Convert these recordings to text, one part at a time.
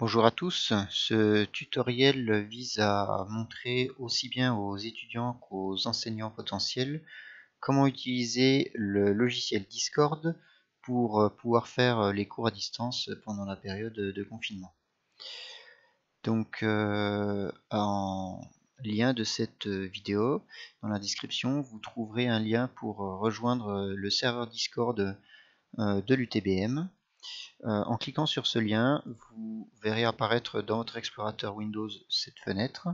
Bonjour à tous, ce tutoriel vise à montrer aussi bien aux étudiants qu'aux enseignants potentiels comment utiliser le logiciel Discord pour pouvoir faire les cours à distance pendant la période de confinement. Donc en lien de cette vidéo, dans la description, vous trouverez un lien pour rejoindre le serveur Discord de l'UTBM. En cliquant sur ce lien, vous verrez apparaître dans votre explorateur Windows cette fenêtre.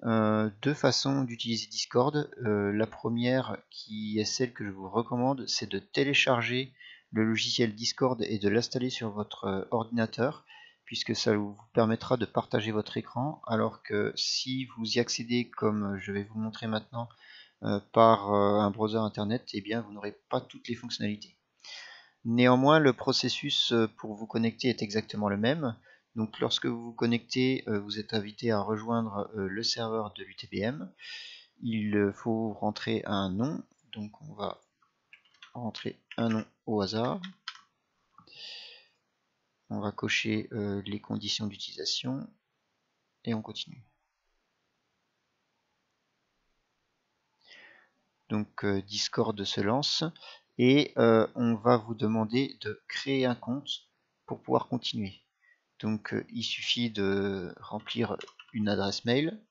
Deux façons d'utiliser Discord. La première, qui est celle que je vous recommande, c'est de télécharger le logiciel Discord et de l'installer sur votre ordinateur, puisque ça vous permettra de partager votre écran, alors que si vous y accédez, comme je vais vous le montrer maintenant, par un browser internet, eh bien vous n'aurez pas toutes les fonctionnalités. Néanmoins, le processus pour vous connecter est exactement le même. Donc lorsque vous vous connectez, vous êtes invité à rejoindre le serveur de l'UTBM. Il faut rentrer un nom. Donc on va rentrer un nom au hasard. On va cocher les conditions d'utilisation et on continue. Donc Discord se lance et on va vous demander de créer un compte pour pouvoir continuer. Donc il suffit de remplir une adresse mail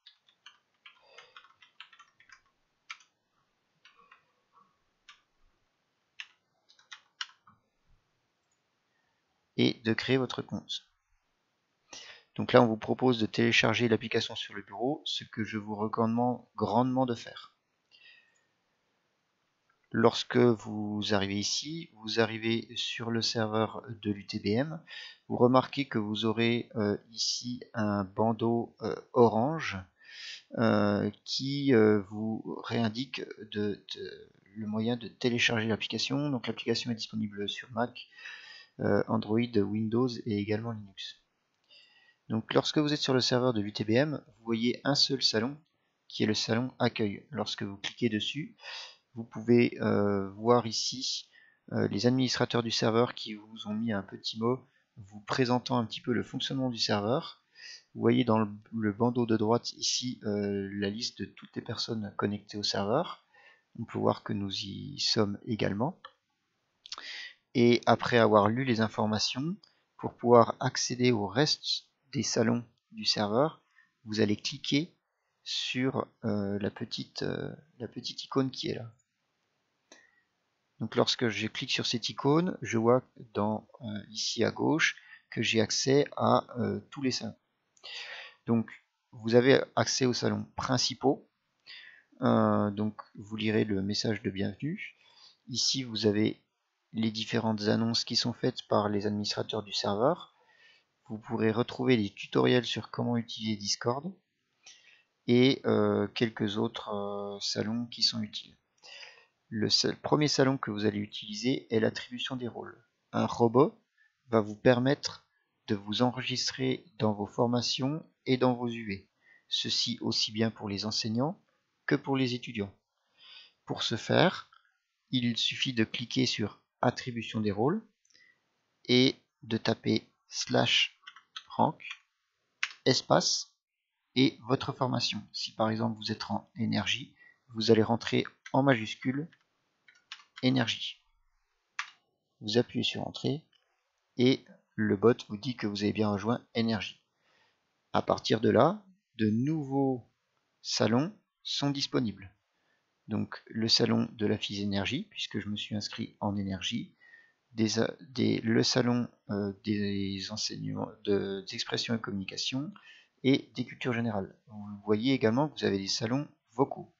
et de créer votre compte. Donc là on vous propose de télécharger l'application sur le bureau, ce que je vous recommande grandement de faire. Lorsque vous arrivez ici, vous arrivez sur le serveur de l'UTBM, vous remarquez que vous aurez ici un bandeau orange qui vous réindique le moyen de télécharger l'application. Donc l'application est disponible sur Mac, Android, Windows et également Linux. Donc lorsque vous êtes sur le serveur de l'UTBM, vous voyez un seul salon qui est le salon accueil. Lorsque vous cliquez dessus, vous pouvez voir ici les administrateurs du serveur qui vous ont mis un petit mot vous présentant un petit peu le fonctionnement du serveur. Vous voyez dans le bandeau de droite ici la liste de toutes les personnes connectées au serveur. On peut voir que nous y sommes également. Et après avoir lu les informations, pour pouvoir accéder au reste des salons du serveur, vous allez cliquer sur la petite icône qui est là. Donc lorsque je clique sur cette icône, je vois ici à gauche que j'ai accès à tous les salons. Donc vous avez accès aux salons principaux. Donc vous lirez le message de bienvenue. Ici vous avez les différentes annonces qui sont faites par les administrateurs du serveur. Vous pourrez retrouver des tutoriels sur comment utiliser Discord et quelques autres salons qui sont utiles. Le premier salon que vous allez utiliser est l'attribution des rôles. Un robot va vous permettre de vous enregistrer dans vos formations et dans vos UV. Ceci aussi bien pour les enseignants que pour les étudiants. Pour ce faire, il suffit de cliquer sur attribution des rôles et de taper /rank espace et votre formation. Si par exemple vous êtes en énergie, vous allez rentrer en majuscule énergie. Vous appuyez sur entrée et le bot vous dit que vous avez bien rejoint énergie. À partir de là, de nouveaux salons sont disponibles. Donc le salon de la FIS énergie, puisque je me suis inscrit en énergie, le salon des enseignements des expressions et communication et des cultures générales. Vous voyez également que vous avez des salons vocaux.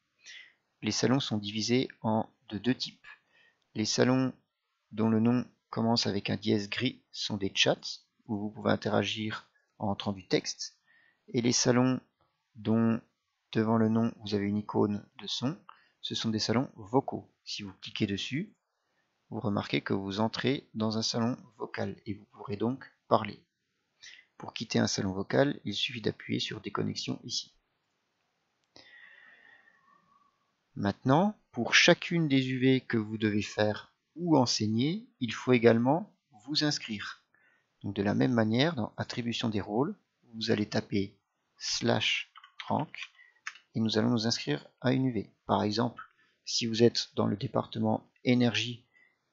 Les salons sont divisés de deux types. Les salons dont le nom commence avec un dièse gris sont des chats où vous pouvez interagir en entrant du texte. Et les salons dont devant le nom vous avez une icône de son, ce sont des salons vocaux. Si vous cliquez dessus, vous remarquez que vous entrez dans un salon vocal et vous pourrez donc parler. Pour quitter un salon vocal, il suffit d'appuyer sur déconnexion ici. Maintenant, pour chacune des UV que vous devez faire ou enseigner, il faut également vous inscrire. Donc de la même manière, dans attribution des rôles, vous allez taper /rank et nous allons nous inscrire à une UV. Par exemple, si vous êtes dans le département énergie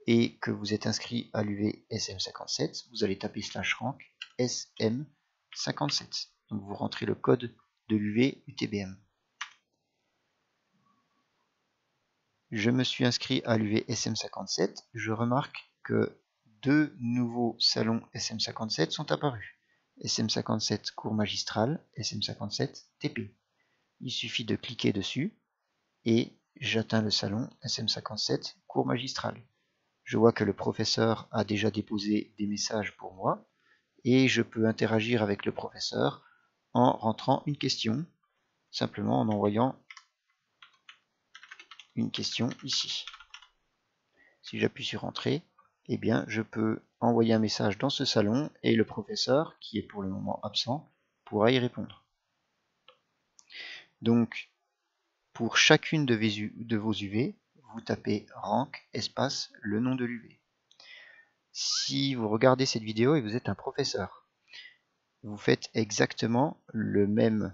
et que vous êtes inscrit à l'UV SM57, vous allez taper /rank SM57. Donc vous rentrez le code de l'UV UTBM. Je me suis inscrit à l'UV SM57. Je remarque que deux nouveaux salons SM57 sont apparus. SM57 cours magistral, SM57 TP. Il suffit de cliquer dessus et j'atteins le salon SM57 cours magistral. Je vois que le professeur a déjà déposé des messages pour moi et je peux interagir avec le professeur en rentrant une question, simplement en envoyant une question ici. Si j'appuie sur Entrée, eh bien, je peux envoyer un message dans ce salon et le professeur, qui est pour le moment absent, pourra y répondre. Donc, pour chacune de vos UV, vous tapez rank espace le nom de l'UV. Si vous regardez cette vidéo et vous êtes un professeur, vous faites exactement le même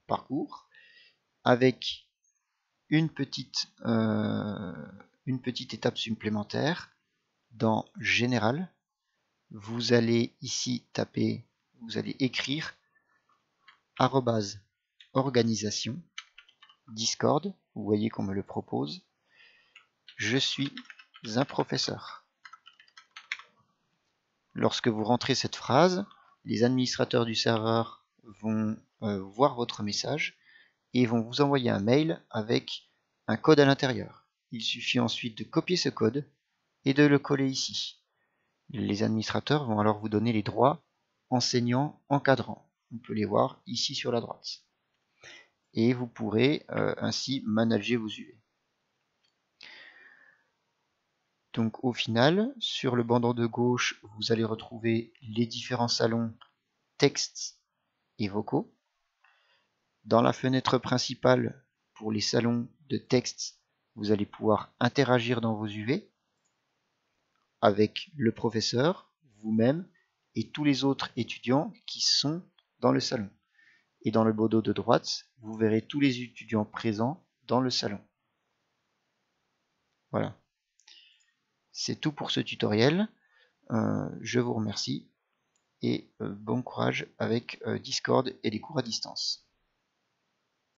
parcours avec une petite étape supplémentaire. Dans Général, vous allez ici taper, vous allez écrire @organisation Discord, vous voyez qu'on me le propose. Je suis un professeur. Lorsque vous rentrez cette phrase, les administrateurs du serveur vont voir votre message et vont vous envoyer un mail avec un code à l'intérieur. Il suffit ensuite de copier ce code et de le coller ici. Les administrateurs vont alors vous donner les droits enseignants encadrants. On peut les voir ici sur la droite. Et vous pourrez ainsi manager vos UV. Donc au final, sur le bandeau de gauche, vous allez retrouver les différents salons textes et vocaux. Dans la fenêtre principale, pour les salons de texte, vous allez pouvoir interagir dans vos UV avec le professeur, vous-même et tous les autres étudiants qui sont dans le salon. Et dans le bandeau de droite, vous verrez tous les étudiants présents dans le salon. Voilà. C'est tout pour ce tutoriel. Je vous remercie et bon courage avec Discord et les cours à distance.